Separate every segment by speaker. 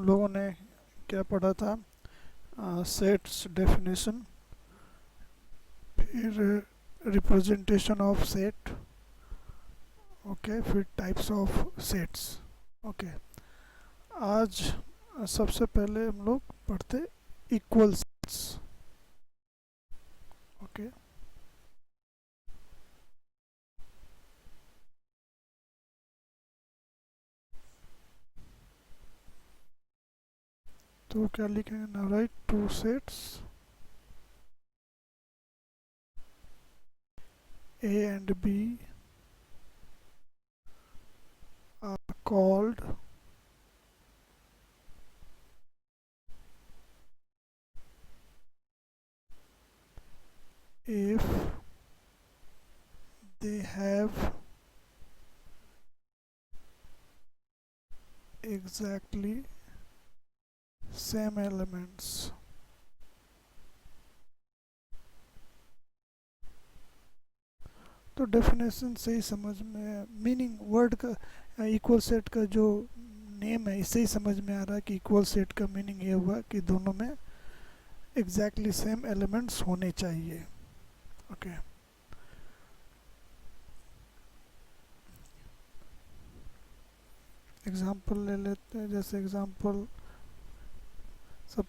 Speaker 1: हम लोगों ने क्या पढ़ा था? सेट्स डेफिनेशन, फिर रिप्रेजेंटेशन ऑफ सेट, ओके, फिर टाइप्स ऑफ सेट्स। ओके, आज सबसे पहले हम लोग पढ़ते इक्वल सेट्स। ओके, तो क्या लिखेंगे? Now right two sets A and B are called if they have exactly same elements। तो डेफिनेशन से ही समझ में, मीनिंग वर्ड का इक्वल सेट का जो नेम है इससे ही समझ में आ रहा है कि इक्वल सेट का मीनिंग ये हुआ कि दोनों में एग्जैक्टली सेम एलिमेंट्स होने चाहिए। ओके, एग्जांपल ले लेते हैं। जैसे एग्जांपल सब,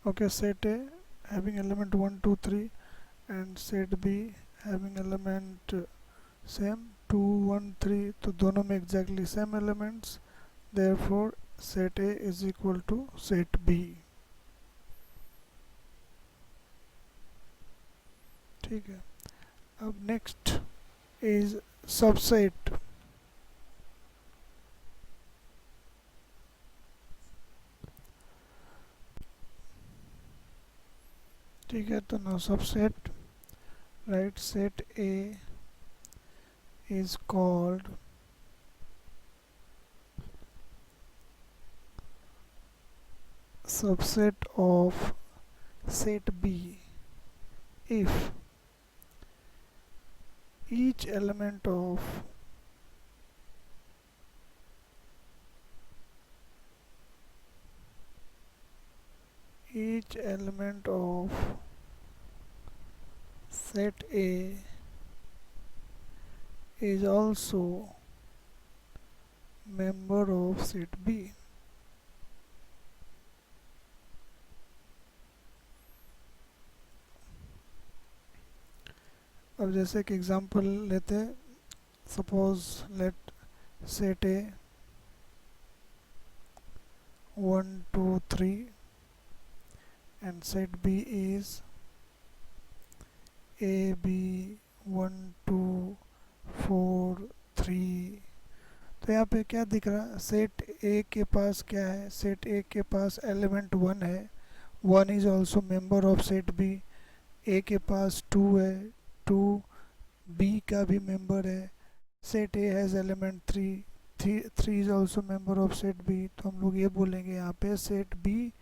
Speaker 1: okay, set A having element 1 2 3 and set B having element same 2 1 3, तो दोनों में exactly same elements, therefore set A is equal to set B. ठीक है, अब नेक्स्ट इज सबसेट। ठीक है, तो now subset, right, set A is called subset of set B if each element of set A is also member of set B। अब जैसे कि example लेते हैं, suppose let set A 1 2 3 and set B is A B 1 2 4 3। तो यहाँ पे क्या दिख रहा है? सेट ए के पास क्या है? सेट ए के पास एलिमेंट 1 है, 1 is also member of set B. A के पास 2 है, 2 बी का भी मेंबर है। Set A has element 3, 3 is also member of set B. तो हम लोग ये बोलेंगे यहाँ पे set B,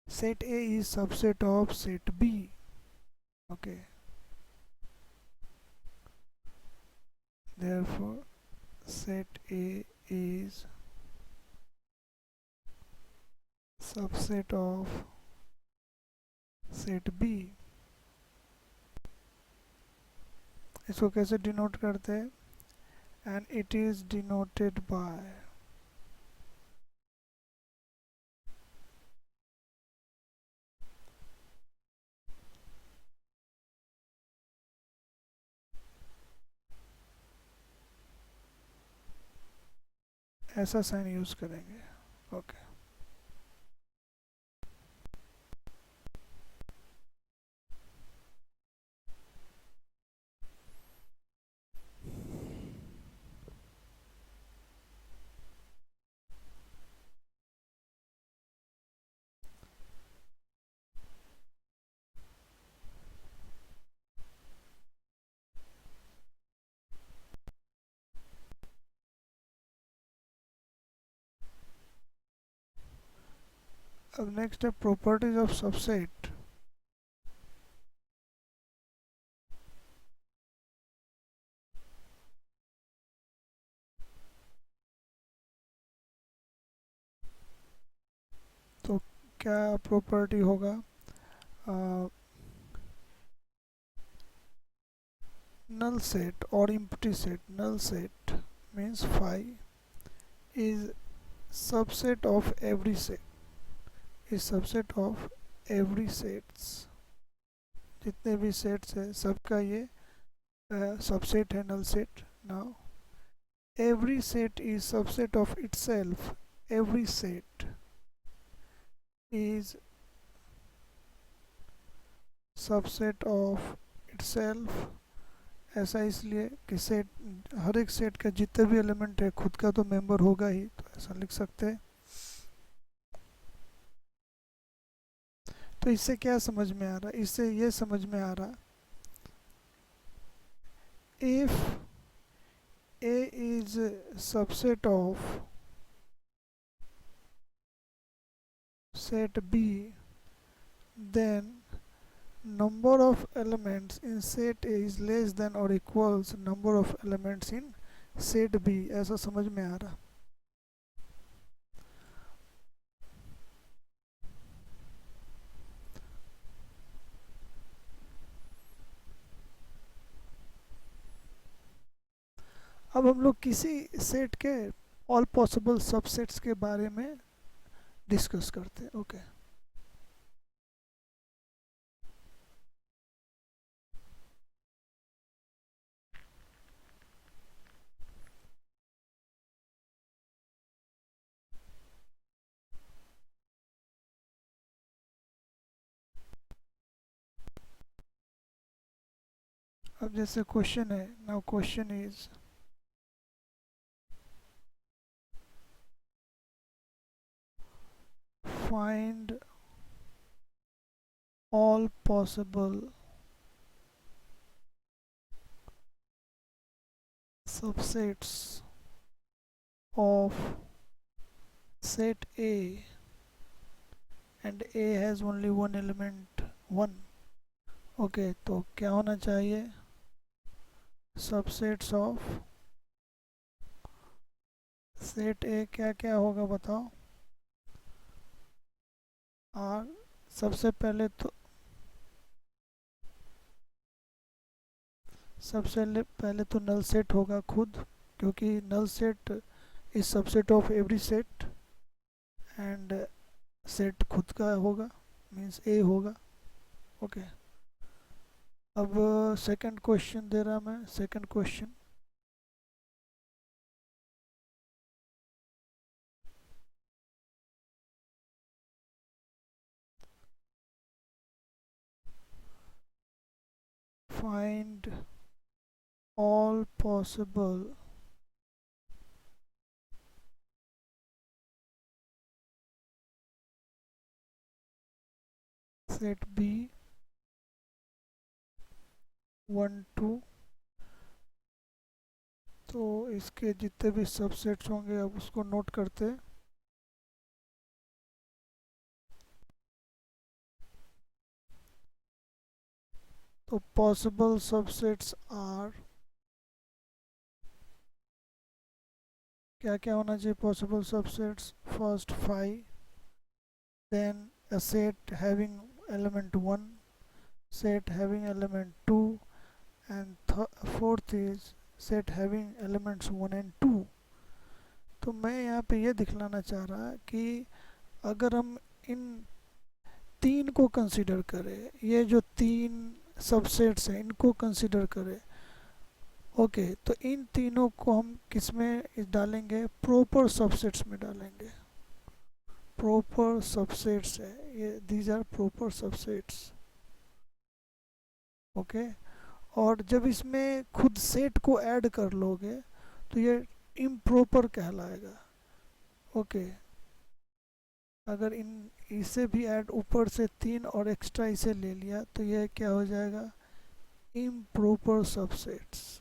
Speaker 1: set A is subset of set B. Okay, therefore set A is subset of set B। इसको कैसे डिनोट करते हैं? And it is denoted bye, ऐसा साइन यूज करेंगे। ओके, अब नेक्स्ट है प्रॉपर्टीज ऑफ सबसेट। क्या property होगा, null set or empty set. Null set means phi is subset of every set, is subset of every sets, जितने भी sets है सबका ये सबसेट है null set. Now every set is subset of itself. Every set is subset of itself. ऐसा इसलिए कि set, हर एक सेट का जितने भी एलिमेंट है खुद का तो मेंबर होगा ही, तो ऐसा लिख सकते हैं. तो इससे क्या समझ में आ रहा, इससे ये समझ में आ रहा, if A is subset of set B, then number of elements in set A is less than or equals number of elements in set B. ऐसा समझ में आ रहा. अब हम लोग किसी सेट के ऑल पॉसिबल सबसेट्स के बारे में डिस्कस करते हैं. ओके अब जैसे क्वेश्चन है, now question is find all possible subsets of set A and A has only one element 1. Okay तो क्या होना चाहिए, सबसेट्स ऑफ सेट ए क्या क्या होगा बताओ. और सबसे पहले तो पहले तो नल सेट होगा खुद, क्योंकि null set is subset of every set and set खुद का होगा, मींस ए होगा. ओके अब सेकंड क्वेश्चन दे रहा मैं. Second question, find all possible set B 1 2. तो इसके जितने भी सबसेट्स होंगे अब उसको नोट करते हैं. तो पॉसिबल सबसेट्स आर, क्या क्या होना चाहिए possible subsets, first five, then a set having element 1, set having element 2, and fourth is set having elements 1 and 2. तो मैं यहाँ पे ये दिखलाना चाह रहा कि अगर हम इन तीन को कंसीडर करें, ये जो तीन सबसेट्स हैं इनको कंसीडर करें, ओके तो इन तीनों को हम किस में डालेंगे, प्रॉपर सबसेट्स में डालेंगे. प्रॉपर सबसेट्स है ये, these are proper subsets. Okay और जब इसमें खुद सेट को ऐड कर लोगे तो ये इम्प्रॉपर कहलाएगा. ओके अगर इन इसे भी ऐड ऊपर से तीन और एक्स्ट्रा इसे ले लिया तो ये क्या हो जाएगा, इम्प्रॉपर सबसेट्स.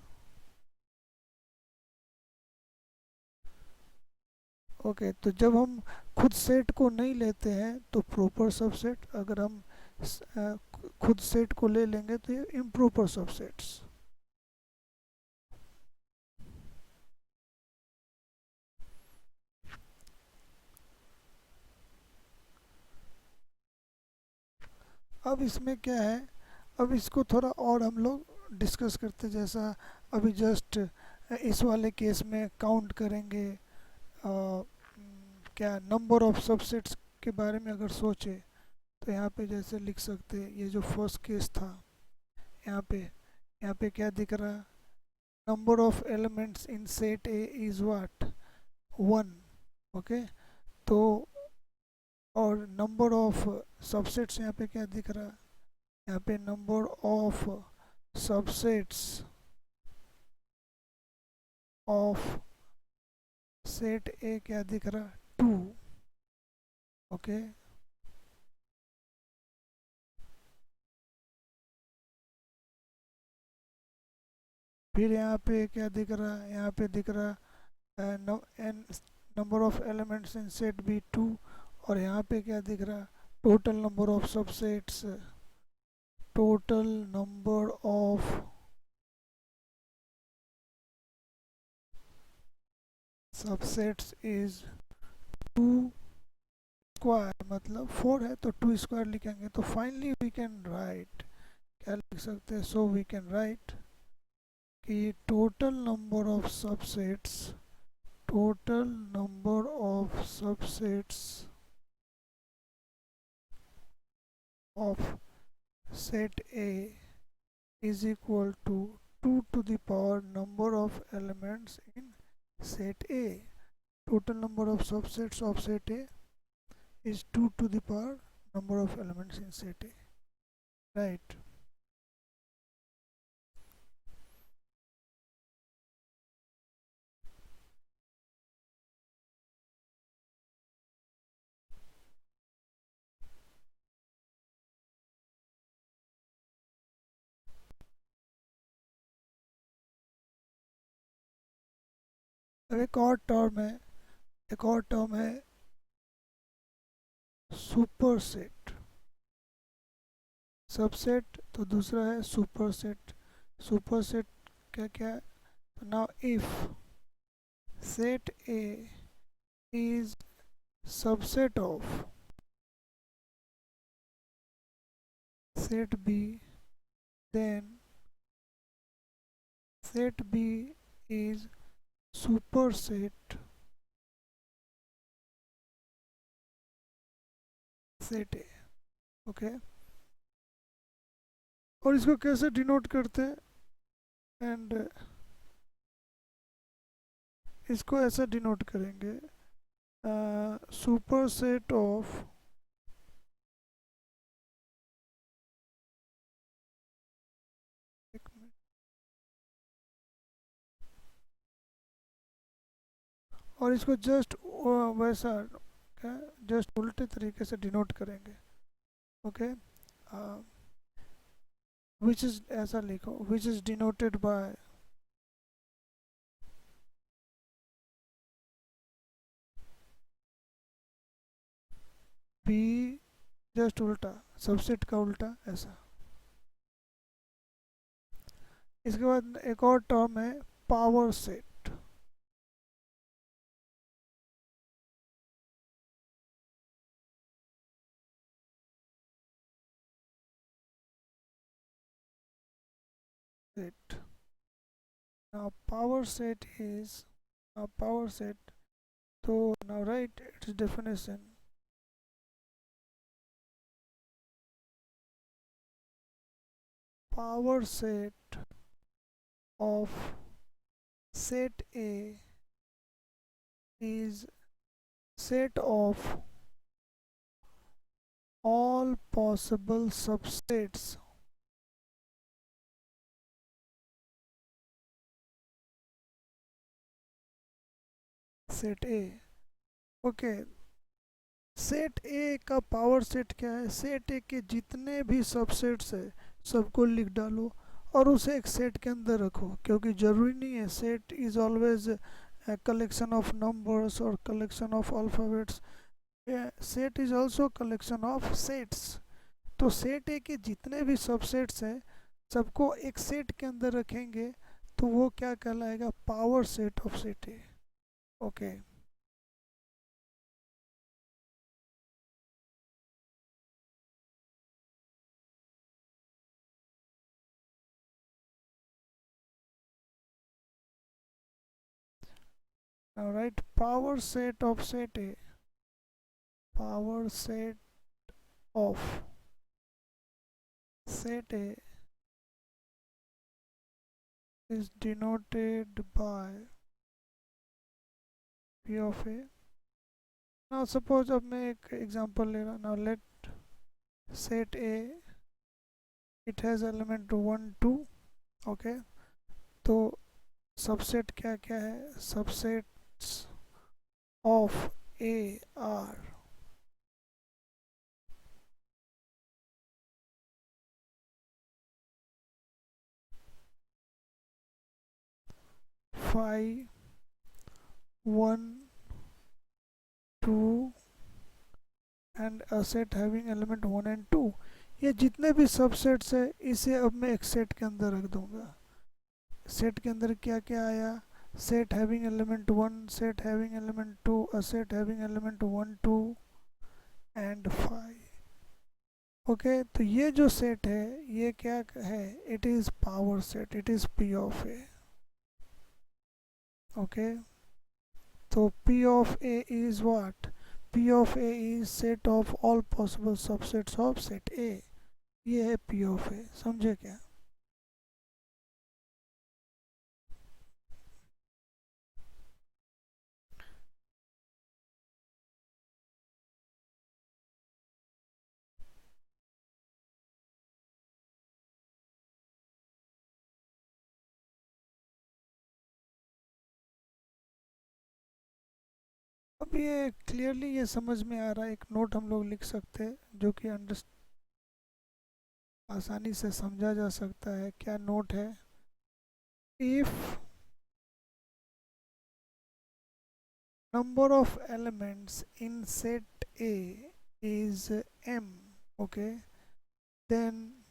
Speaker 1: ओके तो जब हम खुद सेट को नहीं लेते हैं तो प्रॉपर सबसेट, अगर हम खुद सेट को ले लेंगे तो ये इम्प्रॉपर सबसेट्स. अब इसमें क्या है, अब इसको थोड़ा और हम लोग डिस्कस करते हैं। जैसा अभी जस्ट इस वाले केस में काउंट करेंगे, क्या नंबर ऑफ सबसेट्स के बारे में अगर सोचे, तो यहाँ पे जैसे लिख सकते हैं, ये जो फर्स्ट केस था, यहाँ पे क्या दिख रहा, number of elements in set A is what, 1। Okay, तो और नंबर ऑफ सबसेट्स यहाँ पे क्या दिख रहा, यहाँ पे number of subsets of set A क्या दिख रहा, 2। ओके, फिर यहाँ पे क्या दिख रहा, यहाँ पे दिख रहा number of elements in set B 2। और यहाँ पे क्या दिख रहा, total number of subsets, total number of subsets is 2 square, मतलब 4 है तो 2 स्क्वायर लिखेंगे। तो फाइनली वी कैन राइट, क्या लिख सकते हैं, सो वी कैन राइट कि total number of subsets, total number of subsets of set A is equal to 2 to the power number of elements in set A. Total number of subsets of set A is 2 to the power number of elements in set A. Right. अब एक और term है superset. Subset तो दूसरा है superset. Superset क्या क्या है, तो now if set A is subset of set B, then set B is superset set A। Okay, और इसको कैसे डिनोट करते हैं, एंड इसको ऐसा डिनोट करेंगे, सुपरसेट ऑफ, एक मिनट, और इसको जस्ट वैसा क्या, जस्ट उल्टे तरीके से डिनोट करेंगे। ओके, विच इज, ऐसा लिखो, which is denoted by B, just उल्टा, सबसेट का उल्टा ऐसा। इसके बाद एक और टर्म है power set. Set, now power set is, now power set, so now write its definition, power set of set A is set of all possible subsets set A। Okay, set ए का power set क्या है, set A के जितने भी subsets है सबको लिख डालो और उसे एक सेट के अंदर रखो, क्योंकि ज़रूरी नहीं है set is always collection of numbers और collection of alphabets, set is also collection of sets. तो सेट ए के जितने भी सबसेट्स हैं सबको एक सेट के अंदर रखेंगे, तो वो क्या कहलाएगा, power set of set A. Okay, Now write power set of set A. Power set of set A is denoted by P of A. Now suppose अब मैं एक example ले रहा. Now let set A, it has element 1 2. Okay, तो subset क्या क्या है? Subsets of A are 5 1 2 and a set having element 1 and 2. ये जितने भी सबसेट्स है इसे अब मैं एक सेट के अंदर रख दूंगा. सेट के अंदर क्या क्या आया? Set having element 1, set having element 2, a set having element 1 2 and 5. Okay, तो ये जो सेट है ये क्या है? It is power set, it is P of A. Okay, तो P of A is what? P of A is set of all possible subsets of set A. ये है P of A. समझे क्या? अब ये क्लियरली ये समझ में आ रहा है. एक नोट हम लोग लिख सकते हैं जो कि आसानी से समझा जा सकता है. क्या नोट है? If number of elements in set A is m, okay, then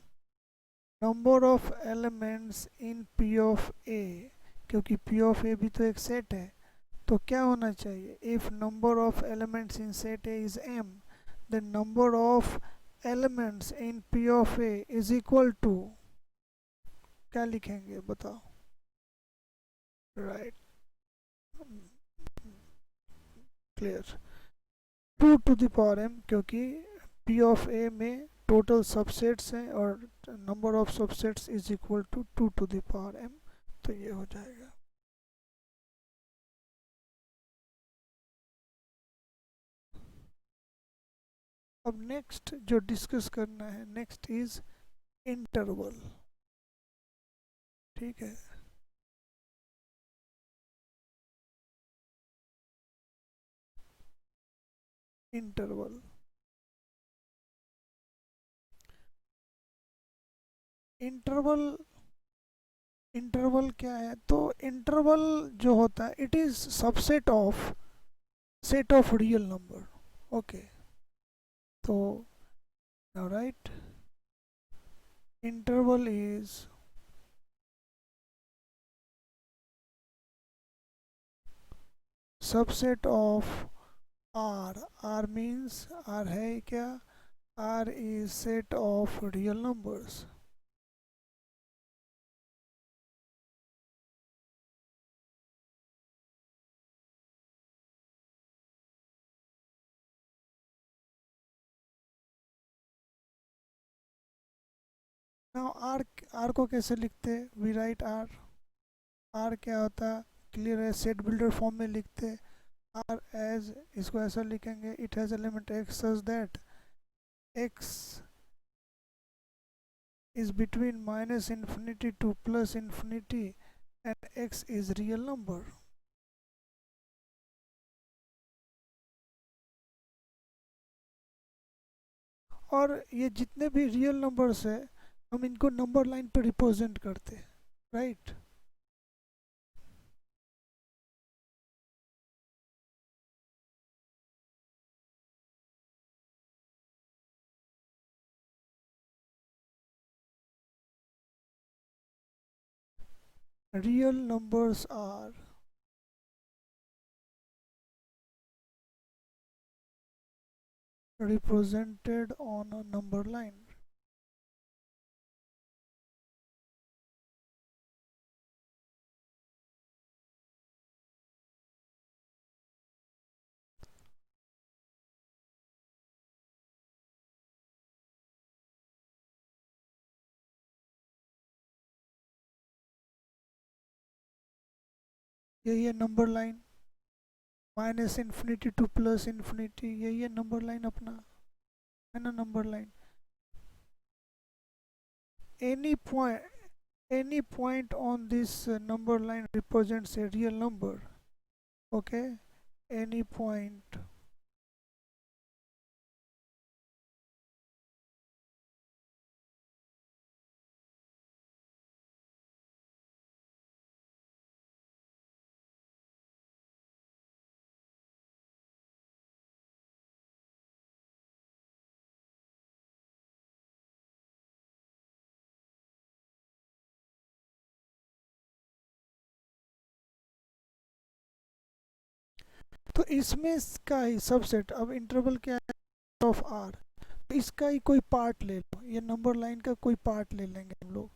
Speaker 1: number of elements in P of A, क्योंकि P of A भी तो एक सेट है, तो क्या होना चाहिए? If number of elements in set A is m, then number of elements in P of A is equal to, क्या लिखेंगे बताओ? Right, clear. 2 to the power m, क्योंकि P of A में टोटल सबसेट्स हैं और number of subsets is equal to 2 to the power m. तो ये हो जाएगा. अब नेक्स्ट जो डिस्कस करना है, नेक्स्ट इज इंटरवल. ठीक है, इंटरवल. इंटरवल, इंटरवल क्या है? तो इंटरवल जो होता है it is subset of set of real number. Okay, तो now right, interval is subset of R. R means R है क्या? R is set of real numbers. Now R को कैसे लिखते हैं? We write R. R क्या होता है? क्लियर है, सेट बिल्डर फॉर्म में लिखते हैं. R as, इसको ऐसा लिखेंगे, it has element x such that x is between minus infinity to plus infinity and x is real number. और ये जितने भी रियल नंबर्स है हम इनको नंबर लाइन पे रिप्रेजेंट करते हैं. Right, real numbers are represented on a number line. यही है number line, minus infinity two plus infinity, यही है नंबर लाइन अपना, है ना number line. Any point, any point on this number line represents a real number. Okay, any point, तो इसमें इसका ही सबसेट, अब इंटरवल क्या है ऑफ आर, तो इसका ही कोई पार्ट ले लो, ये नंबर लाइन का कोई पार्ट ले लेंगे हम लोग,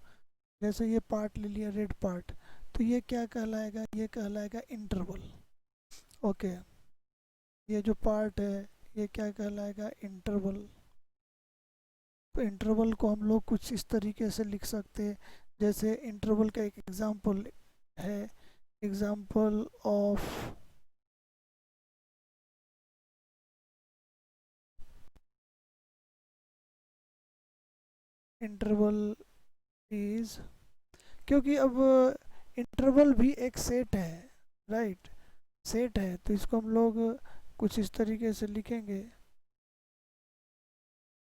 Speaker 1: जैसे ये पार्ट ले लिया रेड पार्ट, तो ये क्या कहलाएगा, ये कहलाएगा इंटरवल। ओके, ये जो पार्ट है ये क्या कहलाएगा, इंटरवल। तो इंटरवल को हम लोग कुछ इस तरीके से लिख सकते हैं, जैसे इंटरवल का एक एग्जांपल है, एग्जांपल ऑफ इंटरवल इज, क्योंकि अब इंटरवल भी एक सेट है, राइट, सेट है, तो इसको हम लोग कुछ इस तरीके से लिखेंगे।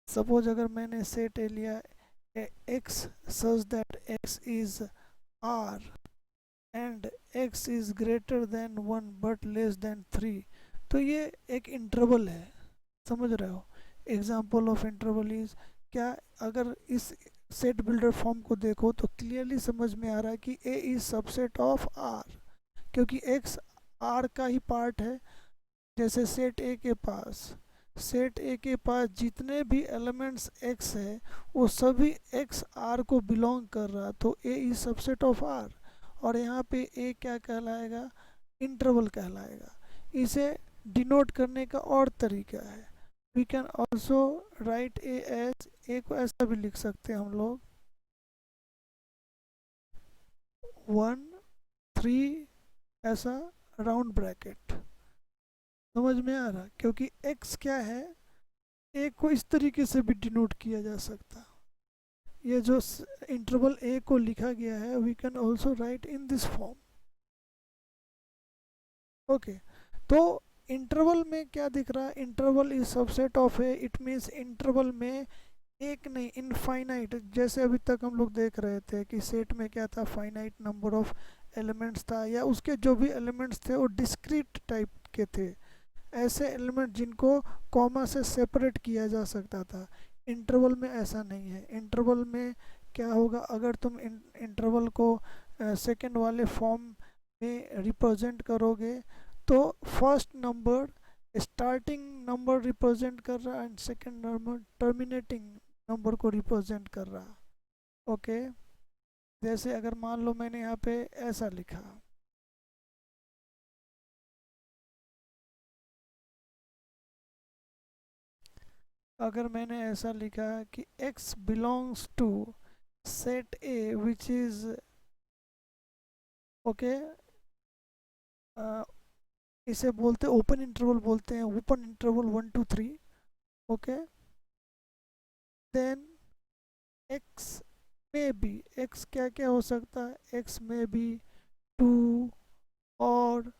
Speaker 1: सपोज अगर मैंने सेट ए लिया x such that x is R and x is greater than 1 but less than 3, तो ये एक इंटरवल है, समझ रहे हो। एग्जाम्पल ऑफ इंटरवल इज क्या, अगर इस सेट बिल्डर फॉर्म को देखो तो क्लियरली समझ में आ रहा है कि ए इज सबसेट ऑफ आर, क्योंकि एक्स आर का ही पार्ट है। जैसे सेट ए के पास, सेट ए के पास जितने भी एलिमेंट्स एक्स है वो सभी एक्स आर को बिलोंग कर रहा, तो ए इज सबसेट ऑफ आर, और यहाँ पे ए क्या कहलाएगा, इंटरवल कहलाएगा। इसे डिनोट करने का और तरीका है, we can also write A as, A को ऐसा भी लिख सकते हैं हम लोग 1 3 ऐसा राउंड ब्रैकेट, समझ में आ रहा, क्योंकि x क्या है, a को इस तरीके से भी डिनोट किया जा सकता, ये जो इंटरवल a को लिखा गया है we can also write in this form. Okay, तो इंटरवल में क्या दिख रहा है, interval is subset of A, it means interval में एक नहीं इनफाइनाइट, जैसे अभी तक हम लोग देख रहे थे कि सेट में क्या था, फाइनाइट नंबर ऑफ एलिमेंट्स था, या उसके जो भी एलिमेंट्स थे वो डिस्क्रीट टाइप के थे, ऐसे एलिमेंट जिनको कॉमा से सेपरेट किया जा सकता था। इंटरवल में ऐसा नहीं है, इंटरवल में क्या होगा, अगर तुम इंटरवल को सेकंड वाले फॉर्म में रिप्रेजेंट करोगे तो first number starting number represent कर रहा and second number terminating number को रिप्रेजेंट कर रहा। ओके, जैसे अगर मान लो मैंने यहाँ पे ऐसा लिखा, अगर मैंने ऐसा लिखा कि x belongs to set A which is, okay, इसे बोलते ओपन इंटरवल बोलते हैं, open interval 1 2 3। Okay, then x में बी, x क्या क्या हो सकता है, x में बी 2 और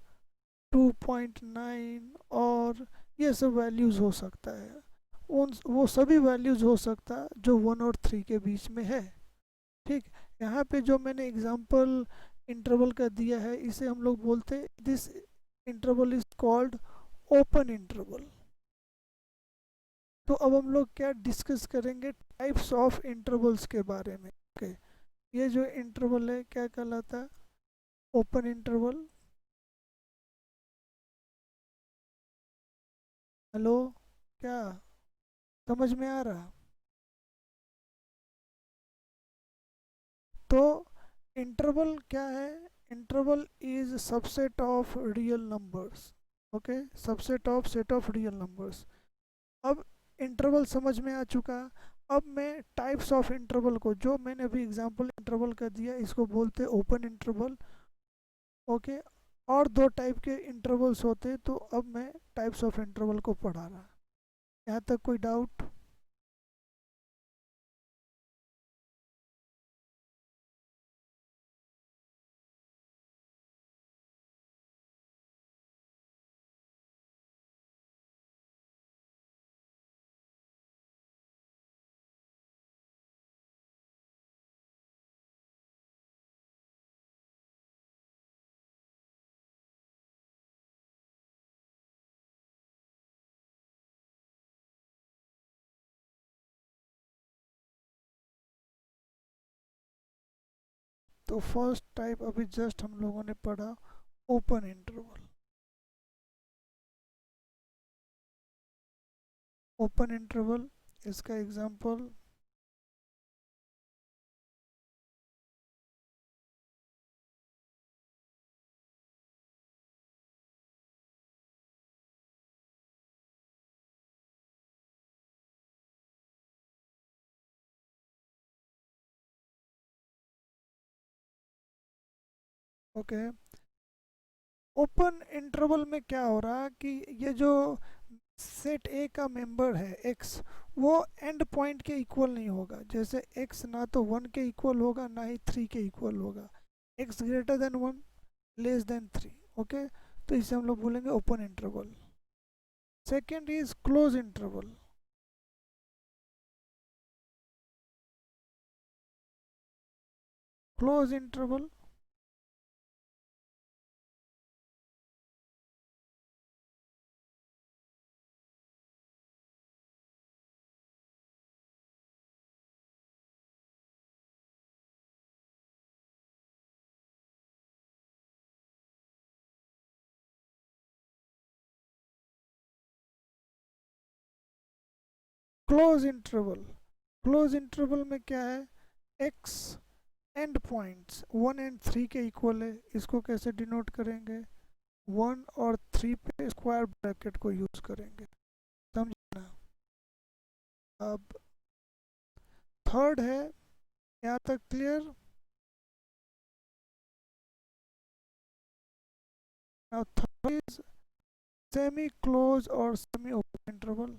Speaker 1: 2.9 और ये सब वैल्यूज़ हो सकता है, उन वो सभी वैल्यूज़ हो सकता है जो 1 और 3 के बीच में है। ठीक, यहाँ पे जो मैंने एग्जांपल इंटरवल का दिया है इसे हम लोग बोलते हैं, this interval is called open interval. तो अब हम लोग क्या डिस्कस करेंगे, टाइप्स ऑफ इंटरवल्स के बारे में। ओके, ये जो इंटरवल है क्या कहलाता है, ओपन इंटरवल। हेलो, क्या समझ में आ रहा, तो इंटरवल क्या है, interval is subset of real numbers. Okay, subset of set of real numbers. अब इंटरवल समझ में आ चुका, अब मैं टाइप्स ऑफ इंटरवल को, जो मैंने अभी एग्जांपल इंटरवल का दिया इसको बोलते हैं ओपन इंटरवल। ओके, और दो टाइप के इंटरवल्स होते हैं, तो अब मैं टाइप्स ऑफ इंटरवल को पढ़ा रहा। यहाँ तक कोई डाउट? तो फर्स्ट टाइप अभी जस्ट हम लोगों ने पढ़ा, ओपन इंटरवल। ओपन इंटरवल, इसका एग्जांपल, ओके। ओपन इंटरवल में क्या हो रहा है कि ये जो सेट ए का मेंबर है एक्स, वो एंड पॉइंट के इक्वल नहीं होगा। जैसे एक्स ना तो 1 के इक्वल होगा, ना ही 3 के इक्वल होगा। X greater than 1, less than 3। Okay, तो इसे हम लोग बोलेंगे open interval. Second is close interval. Close interval, close interval, close interval में क्या है, एक्स एंड पॉइंट्स 1 एंड 3 के इक्वल है। इसको कैसे डिनोट करेंगे, 1 और 3 पे स्क्वायर ब्रैकेट को यूज करेंगे। समझना। अब थर्ड है, यहाँ तक clear? Now third is semi close और सेमी ओपन इंटरवल।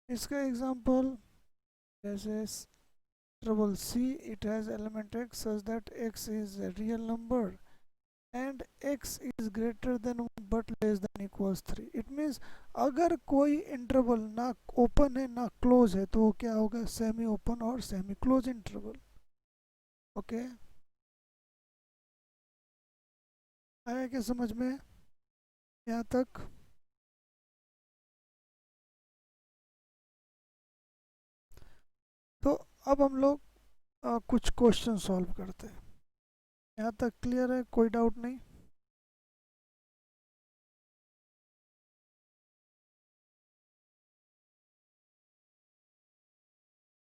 Speaker 1: इसका एग्जांपल, जैसे interval C, it has element x such that x is a real number and x is greater than 1 but less than equals 3। It means अगर कोई interval ना open है ना close है, तो वो क्या होगा, सेमी ओपन और सेमी क्लोज इंटरवल। ओके, आया क्या समझ में यहाँ तक? तो अब हम लोग कुछ क्वेश्चन सॉल्व करते हैं। यहाँ तक क्लियर है, कोई डाउट नहीं?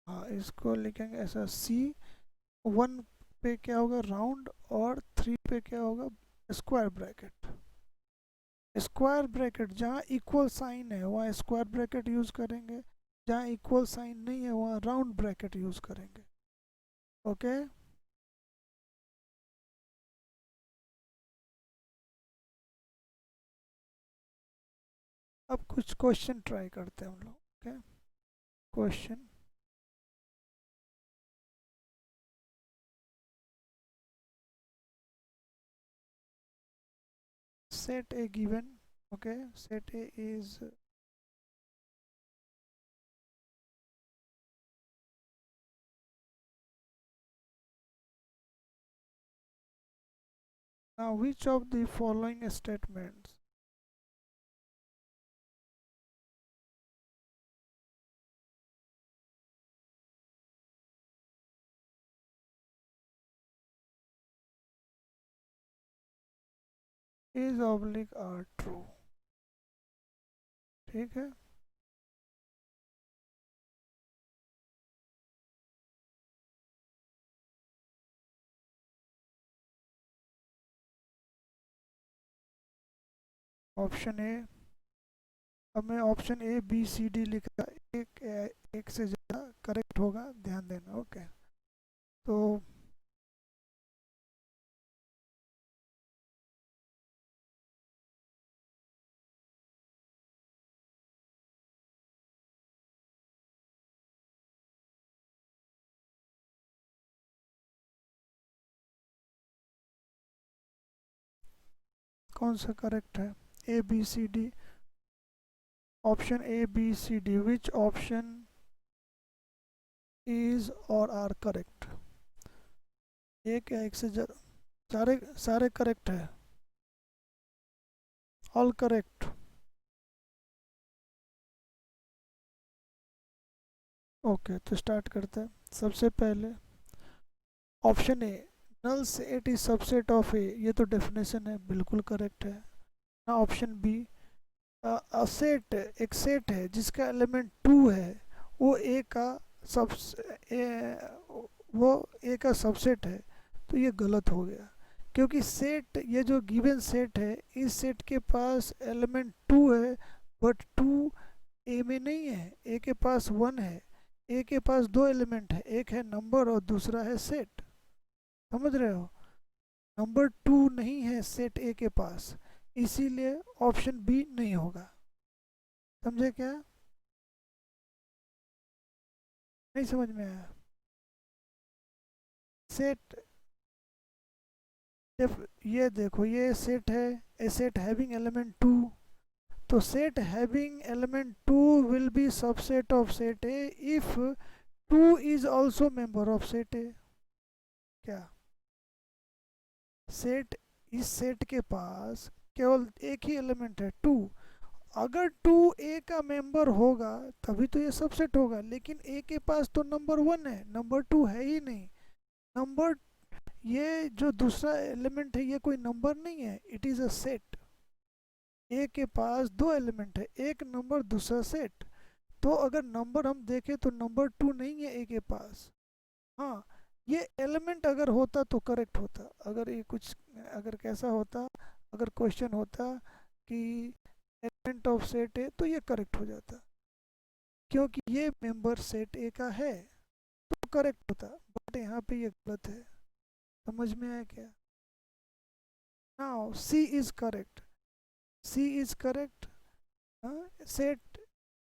Speaker 1: हाँ, इसको लिखेंगे ऐसा, सी 1 पे क्या होगा, राउंड, और 3 पे क्या होगा, स्क्वायर ब्रैकेट। स्क्वायर ब्रैकेट जहाँ इक्वल साइन है वहाँ स्क्वायर ब्रैकेट यूज करेंगे, जहाँ इक्वल साइन नहीं है वहाँ राउंड ब्रैकेट यूज करेंगे। ओके, अब कुछ क्वेश्चन ट्राई करते हैं हम लोग। Okay, question, set a given, okay, set a is, now which of the following statements is oblique are true? ठीक है, ऑप्शन ए। अब मैं option A B C D लिखा, एक से ज़्यादा करेक्ट होगा, ध्यान देना। ओके, तो कौन सा करेक्ट है? A B C D. Option A B C D, which option is or are correct? एक या एक से ज़्यादा? सारे सारे करेक्ट है, ऑल करेक्ट। ओके, तो स्टार्ट करते हैं। सबसे पहले option A, null set is subset of A, ये तो डेफिनेशन है, बिल्कुल करेक्ट है ना। ऑप्शन बी, सेट एक सेट है जिसका एलिमेंट टू है, वो ए का सब वो ए का सबसेट है, तो ये गलत हो गया। क्योंकि सेट, ये जो गिवन सेट है, इस सेट के पास एलिमेंट टू है, बट टू ए में नहीं है, ए के पास वन है। ए के पास दो एलिमेंट है, एक है नंबर और दूसरा है सेट। समझ रहे हो? नंबर टू नहीं है सेट ए के पास, इसीलिए ऑप्शन बी नहीं होगा। समझे क्या? नहीं समझ में आया? सेट, ये देखो, ये सेट है, a set having element two, तो set having element two will be subset of set A if two is also member of set A. क्या? सेट, इस सेट के पास केवल एक ही एलिमेंट है, टू। अगर टू ए का मेंबर होगा तभी तो ये सबसेट होगा, लेकिन ए के पास तो नंबर वन है, नंबर टू है ही नहीं। नंबर, ये जो दूसरा एलिमेंट है ये कोई नंबर नहीं है, it is a set. A के पास दो एलिमेंट है, एक नंबर दूसरा सेट। तो अगर नंबर हम देखें तो नंबर टू नहीं है ए के पास। हाँ, ये एलिमेंट अगर होता तो करेक्ट होता। अगर ये कुछ, अगर कैसा होता, अगर क्वेश्चन होता कि एलिमेंट ऑफ सेट है, तो ये करेक्ट हो जाता, क्योंकि ये मेंबर सेट ए का है, तो करेक्ट होता। बट यहाँ पे ये गलत है। समझ में आया क्या? Now C is correct, C is correct. Set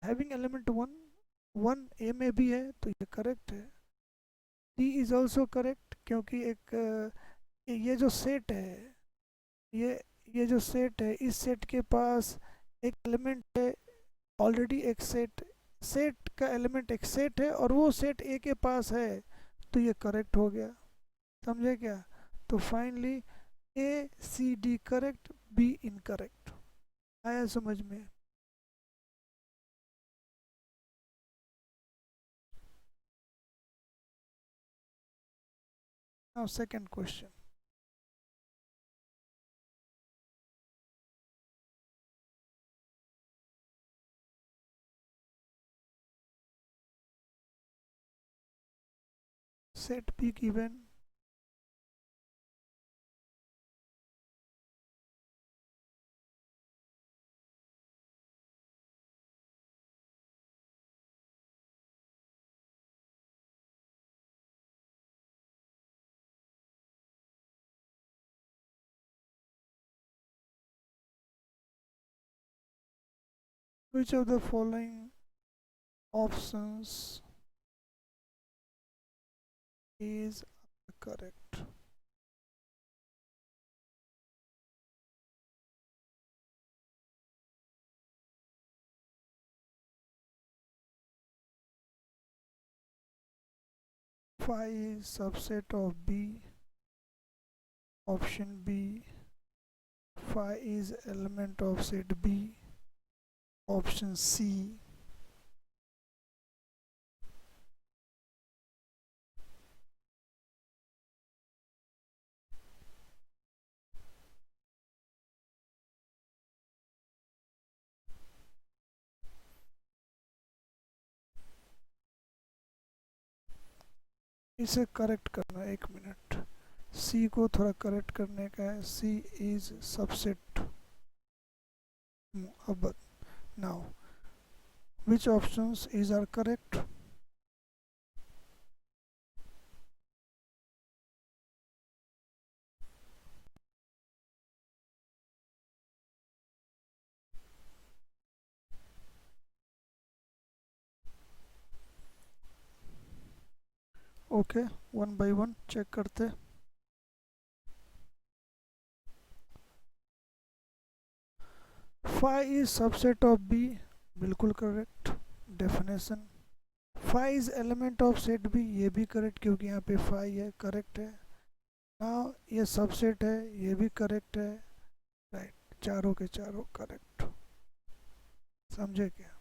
Speaker 1: having element one, one A में भी है, तो ये करेक्ट है। डी इज ऑल्सो करेक्ट, क्योंकि एक ये जो सेट है, ये ये जो सेट है, इस सेट के पास एक एलिमेंट है, ऑलरेडी एक सेट, सेट का एलिमेंट एक सेट है और वो सेट ए के पास है, तो ये करेक्ट हो गया। समझे क्या? तो finally A C D correct, B incorrect. आया समझ में? Now second question. Set B given which of the following options is correct? 5 is subset of B. Option B, 5 is element of set B. Option C, इसे correct करना, एक minute. सी को थोड़ा correct करने का है। सी इज सबसेट अब now which options is are correct? Okay, one by one check करते। Five is subset of B, बिल्कुल correct definition. Five is element of set B, ये भी करेक्ट क्योंकि यहाँ पे फाइव है, करेक्ट है। नाउ ये सबसेट है, ये भी करेक्ट है। राइट, चारों के चारों करेक्ट। समझे क्या?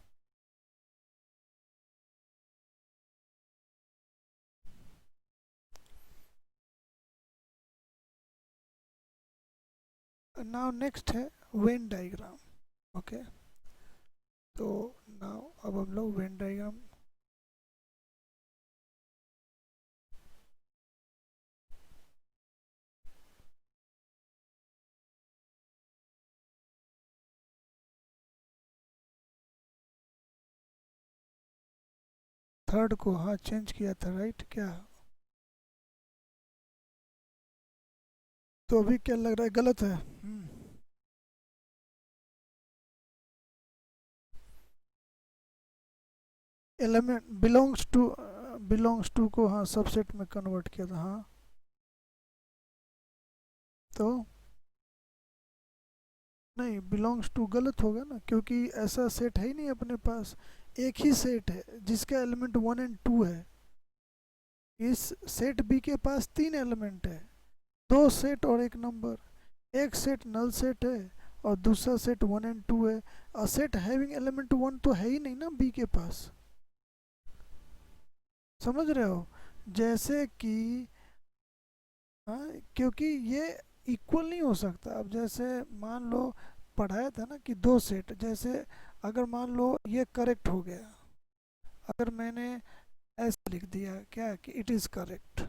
Speaker 1: नाउ नेक्स्ट है वेन डायग्राम। ओके, तो नाउ अब हम लोग वेन डायग्राम। थर्ड को हाँ चेंज किया था, राइट क्या? तो अभी क्या लग रहा है, गलत है? एलिमेंट बिलोंग्स टू को हाँ सबसेट में कन्वर्ट किया था, हाँ। तो नहीं, बिलोंग्स टू गलत होगा ना, क्योंकि ऐसा सेट है ही नहीं अपने पास। एक ही सेट है जिसका एलिमेंट वन एंड टू है। इस सेट बी के पास तीन एलिमेंट है, दो सेट और एक नंबर। एक सेट नल सेट है और दूसरा सेट वन एंड टू है। और सेट हैविंग एलिमेंट वन तो है ही नहीं ना बी के पास। समझ रहे हो? जैसे कि हाँ, क्योंकि ये इक्वल नहीं हो सकता। अब जैसे मान लो पढ़ाया था ना कि दो सेट, जैसे अगर मान लो ये करेक्ट हो गया, अगर मैंने ऐसा लिख दिया क्या कि इट इज़ करेक्ट,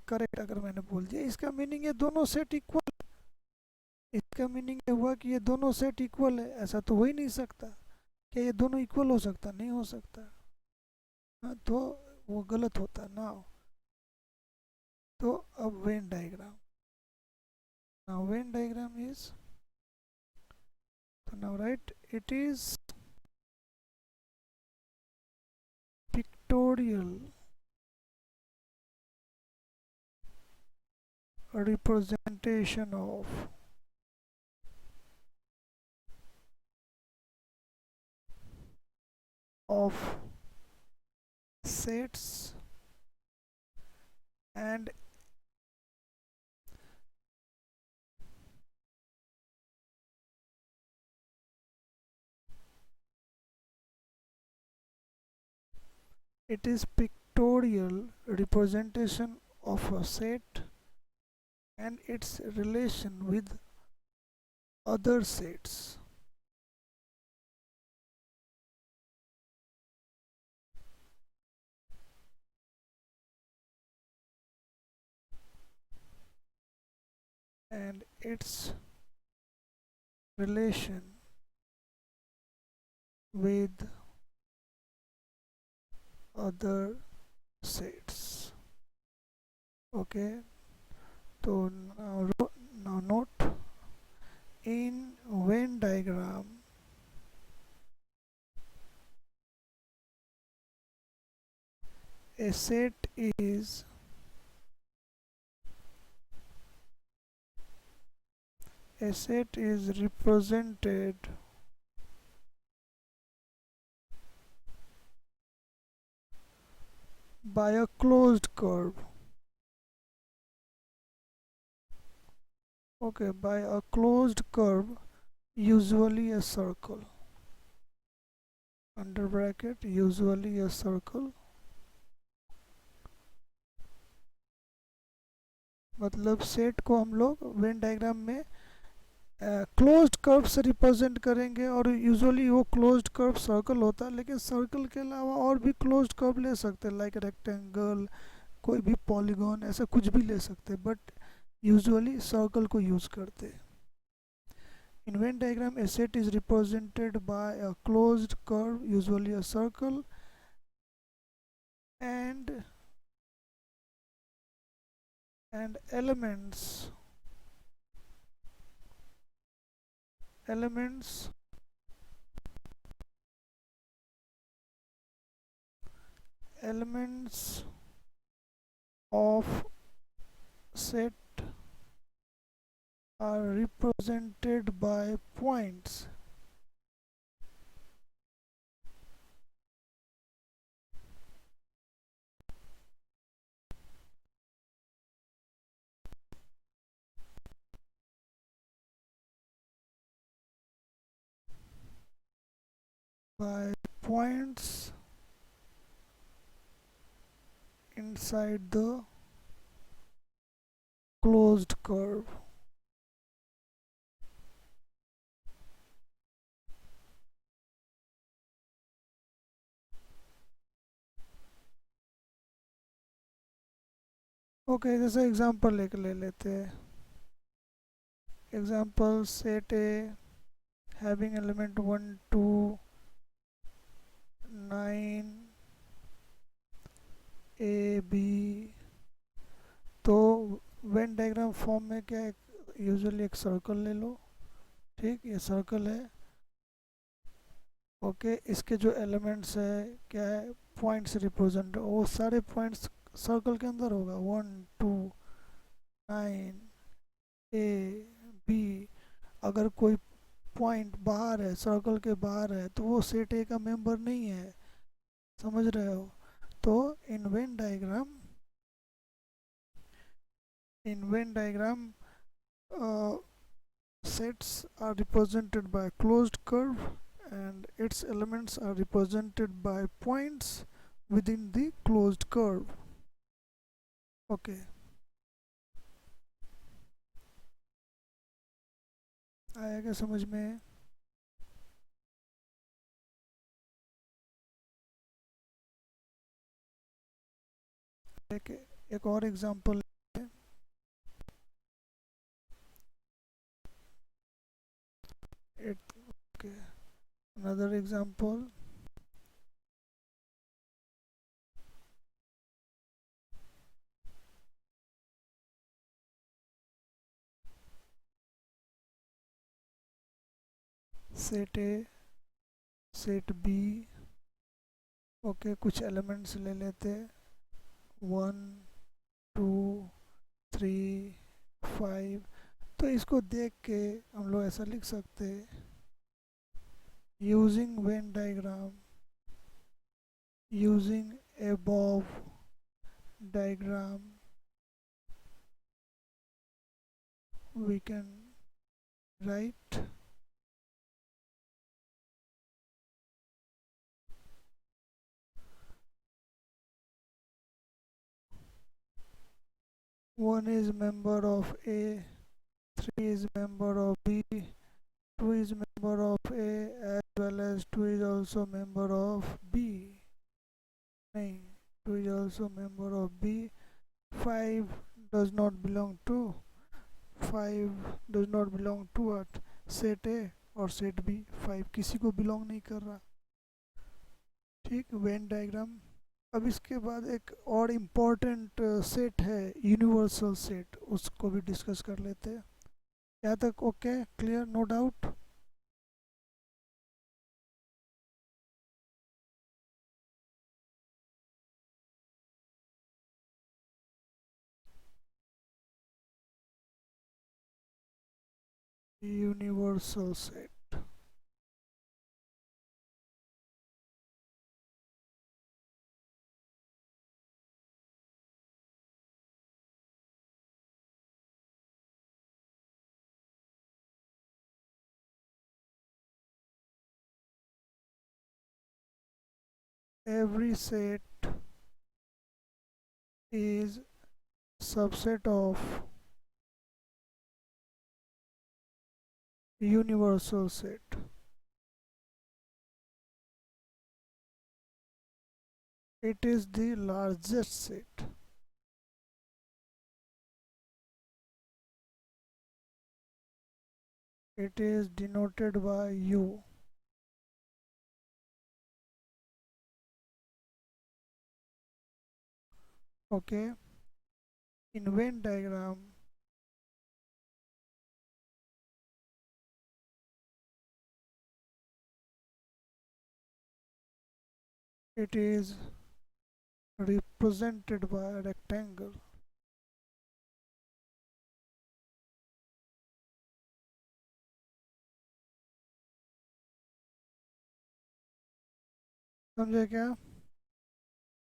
Speaker 1: करेक्ट अगर मैंने बोल दिया, इसका मीनिंग ये दोनों सेट इक्वल। इसका मीनिंग ये हुआ कि ये दोनों सेट इक्वल है। ऐसा तो हो ही नहीं सकता। क्या ये दोनों इक्वल हो सकता? नहीं हो सकता। हाँ, तो वो गलत होता ना। तो अब Venn diagram, now Venn diagram is, तो now right it is pictorial representation of sets and it is pictorial representation of a set and its relation with other sets. And its relation with other sets. Okay, so now note, in Venn diagram a set is represented by a closed curve. Okay, by a closed curve, usually a circle, under bracket usually a circle। मतलब set को हम लोग Venn diagram में closed curve से represent करेंगे, और usually वो closed curve circle होता है, लेकिन सर्कल के अलावा और भी क्लोज्ड कर्व ले सकते हैं, लाइक रेक्टेंगल, कोई भी पॉलीगॉन, ऐसा कुछ भी ले सकते हैं, बट यूजुअली सर्कल को यूज़ करते हैं। In Venn diagram, a set is represented by a closed curve, usually a circle, and and elements elements of set are represented by points. By points inside the closed curve. Okay जैसे example एक ले लेते हैं. Example set A having element 1 2 9 a b. तो Venn diagram form में क्या usually एक circle ले लो. ठीक, ये सर्कल है. ओके इसके जो एलिमेंट्स है क्या है, पॉइंट्स रिप्रेजेंट, वो सारे पॉइंट्स सर्कल के अंदर होगा. 1 2 9 ए बी. अगर कोई पॉइंट बाहर है, सर्कल के बाहर है, तो वो सेट ए का मेंबर नहीं है. समझ रहे हो. तो in Venn diagram sets are represented by closed curve and its elements are represented by points within the closed curve. Okay, आया क्या समझ में. एक एक और example. Okay, another example. Set A, set B. Okay कुछ एलिमेंट्स ले लेते. 1 2 3 5. तो इसको देख के हम लोग ऐसा लिख सकते हैं. Using Venn diagram, using above diagram, we can write one is member of A, 3 is member of B, 2 is member of A as well as 2 is also member of B. नहीं, 2 is also member of B. 5 does not belong to 5 does not belong to what, set A और set B. 5 किसी को belong नहीं कर रहा. ठीक, Venn diagram. अब इसके बाद एक और इम्पोर्टेंट सेट है यूनिवर्सल सेट, उसको भी डिस्कस कर लेते हैं. यहाँ तक okay, clear, no doubt. Universal set. Every set is subset of universal set. It is the largest set. it is denoted by U. Okay, in Venn diagram, it is represented by a rectangle. समझे क्या?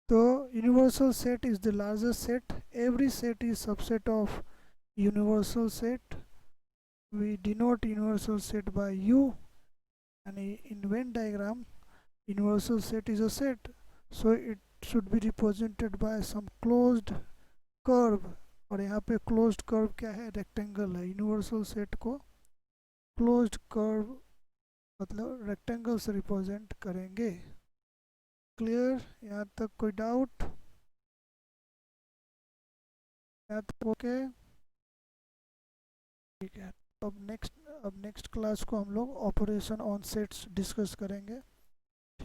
Speaker 1: तो universal set is the largest set. Every set is subset of universal set. We denote universal set by U, and in Venn diagram universal set is a set, so it should be represented by some closed curve. और यहाँ पे closed curve क्या है? rectangle है. universal set को closed curve मतलब rectangle से represent करेंगे. क्लियर? यहाँ तक कोई डाउट? यहाँ तक ओके? ठीक है. अब नेक्स्ट क्लास को हम लोग ऑपरेशन ऑन सेट्स डिस्कस करेंगे.